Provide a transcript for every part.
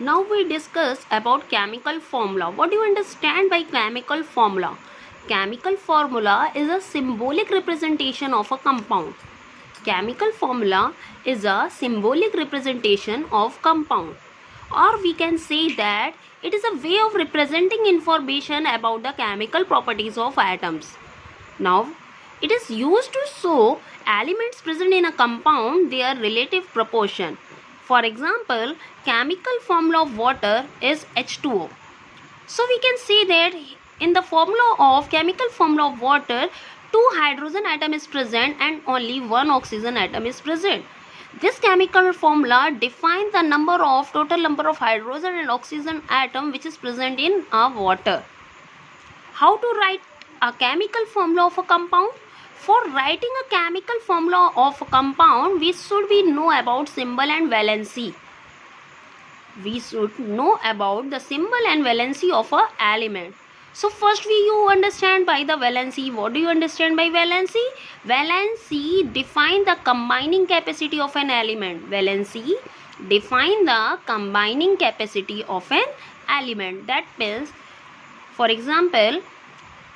Now we discuss about chemical formula. What do you understand by chemical formula? Chemical formula is a symbolic representation of a compound. Chemical formula is a symbolic representation of compound, or we can say that it is a way of representing information about the chemical properties of atoms. Now, it is used to show elements present in a compound their relative proportion. For example, chemical formula of water is H2O. So we can say that in the formula of chemical formula of water, 2 hydrogen atom is present and only 1 oxygen atom is present. This chemical formula defines the total number of hydrogen and oxygen atom which is present in a water. How to write a chemical formula of a compound? For writing a chemical formula of a compound, we should know about symbol and valency. We should know about the symbol and valency of a element. So first you understand by the valency. What do you understand by valency? Valency define the combining capacity of an element. Valency define the combining capacity of an element. That means, for example,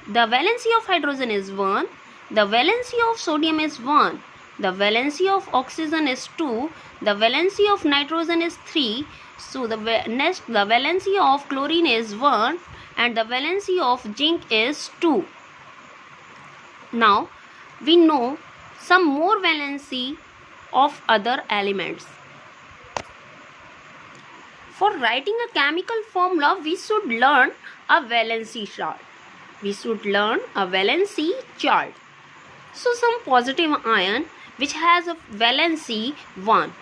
the valency of hydrogen is 1, the valency of sodium is 1, the valency of oxygen is 2, the valency of nitrogen is 3, so the valency of chlorine is 1 and the valency of zinc is 2. Now we know some more valency of other elements. For writing a chemical formula, we should learn a valency chart. So some positive ion which has a valency 1.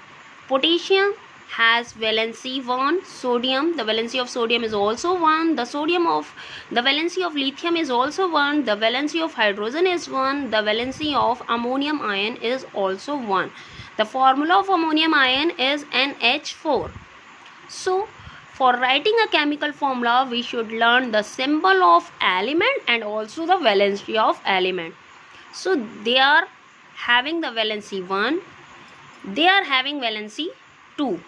Potassium has valency 1. Sodium, the valency of sodium is also 1. The valency of lithium is also 1. The valency of hydrogen is 1. The valency of ammonium ion is also 1. The formula of ammonium ion is NH4. So for writing a chemical formula, we should learn the symbol of element and also the valency of element. So they are having the valency 1, they are having valency 2.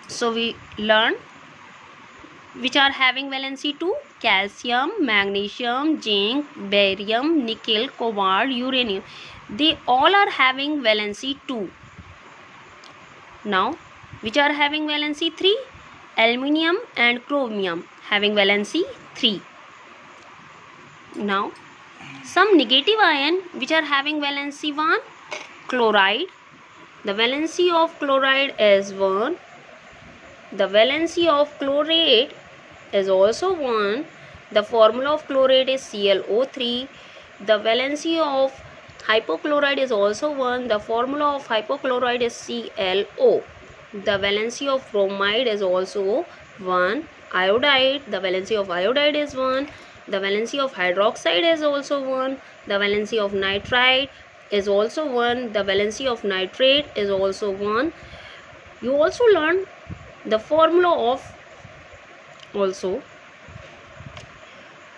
So we learn which are having valency 2: calcium, magnesium, zinc, barium, nickel, cobalt, uranium. They all are having valency 2. Now which are having valency 3? Aluminium and chromium having valency 3. Now some negative ion which are having valency 1. Chloride, the valency of chloride is 1. The valency of chlorate is also 1. The formula of chlorate is ClO3. The valency of hypochlorite is also 1. The formula of hypochlorite is ClO. The valency of bromide is also 1. Iodide, the valency of iodide is 1. The valency of hydroxide is also 1. The valency of nitrite is also 1. The valency of nitrate is also 1. You also learn the formula of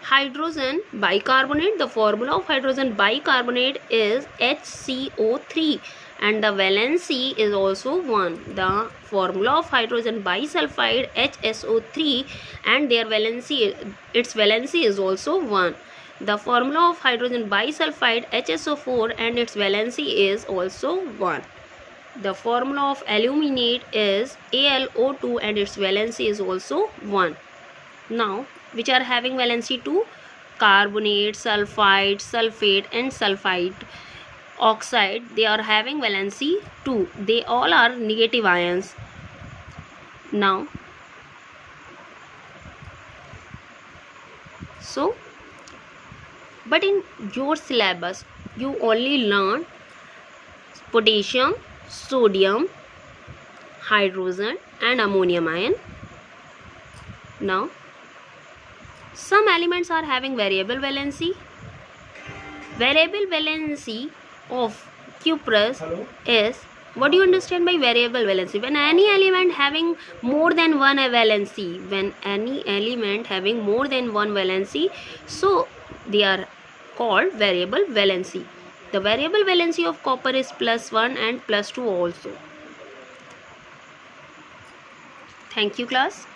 hydrogen bicarbonate. The formula of hydrogen bicarbonate is HCO3 and the valency is also 1. The formula of hydrogen bisulfide HSO3 and its valency is also 1. The formula of hydrogen bisulfide HSO4 and its valency is also 1. The formula of aluminate is AlO2 and its valency is also 1. Now which are having valency 2? Carbonate, sulfide, sulfate and sulfide oxide, they are having valency 2. They all are negative ions. Now so but in your syllabus you only learn potassium, sodium, hydrogen and ammonium ion. Now some elements are having variable valency. Variable valency of cuprous is, what do you understand by variable valency? When any element having more than one valency, so they are called variable valency. The variable valency of copper is +1 and +2 also. Thank you, class.